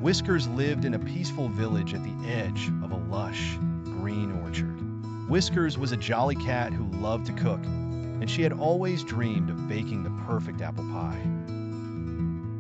Whiskers lived in a peaceful village at the edge of a lush, green orchard. Whiskers was a jolly cat who loved to cook, and she had always dreamed of baking the perfect apple pie.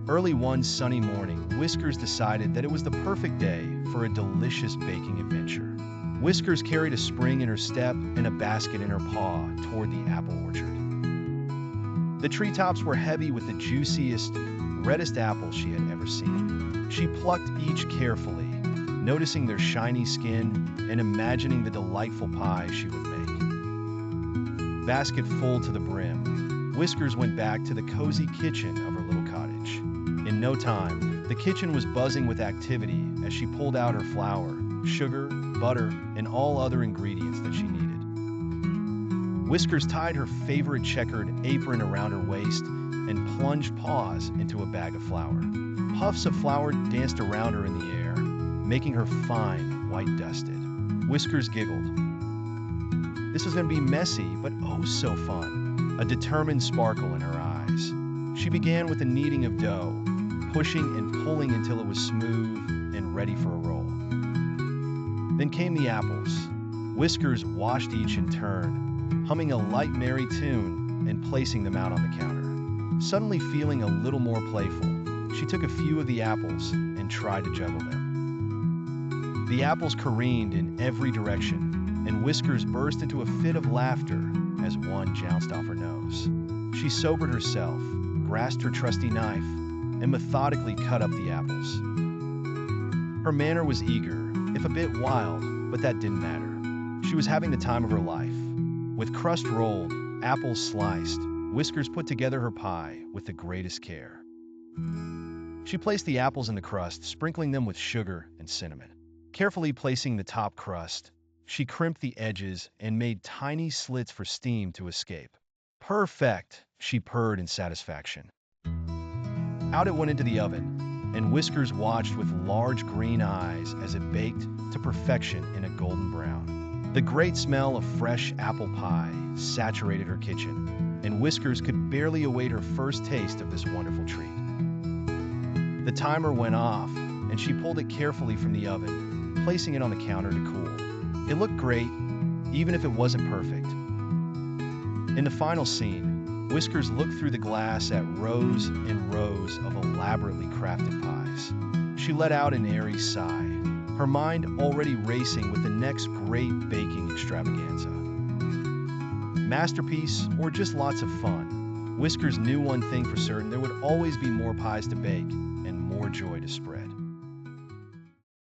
Early one sunny morning, Whiskers decided that it was the perfect day for a delicious baking adventure. Whiskers carried a spring in her step and a basket in her paw toward the apple orchard. The treetops were heavy with the juiciest, reddest apples she had ever seen. She plucked each carefully, noticing their shiny skin and imagining the delightful pie she would make. Basket full to the brim, Whiskers went back to the cozy kitchen of her little cottage. In no time, the kitchen was buzzing with activity as she pulled out her flour, sugar, butter, and all other ingredients that she needed. Whiskers tied her favorite checkered apron around her waist and plunged paws into a bag of flour. Puffs of flour danced around her in the air, making her fine, white dusted. Whiskers giggled. This was going to be messy, but oh so fun. A determined sparkle in her eyes. She began with the kneading of dough, pushing and pulling until it was smooth and ready for a roll. Then came the apples. Whiskers washed each in turn, humming a light merry tune and placing them out on the counter. Suddenly feeling a little more playful, she took a few of the apples and tried to juggle them. The apples careened in every direction, and Whiskers burst into a fit of laughter as one jounced off her nose. She sobered herself, grasped her trusty knife, and methodically cut up the apples. Her manner was eager, if a bit wild, but that didn't matter. She was having the time of her life. With crust rolled, apples sliced, Whiskers put together her pie with the greatest care. She placed the apples in the crust, sprinkling them with sugar and cinnamon. Carefully placing the top crust, she crimped the edges and made tiny slits for steam to escape. Perfect, she purred in satisfaction. Out it went into the oven, and Whiskers watched with large green eyes as it baked to perfection in a golden brown. The great smell of fresh apple pie saturated her kitchen, and Whiskers could barely await her first taste of this wonderful treat. The timer went off, and she pulled it carefully from the oven, placing it on the counter to cool. It looked great, even if it wasn't perfect. In the final scene, Whiskers looked through the glass at rows and rows of elaborately crafted pies. She let out an airy sigh, her mind already racing with the next great baking extravaganza. Masterpiece or just lots of fun, Whiskers knew one thing for certain: there would always be more pies to bake and more joy to spread.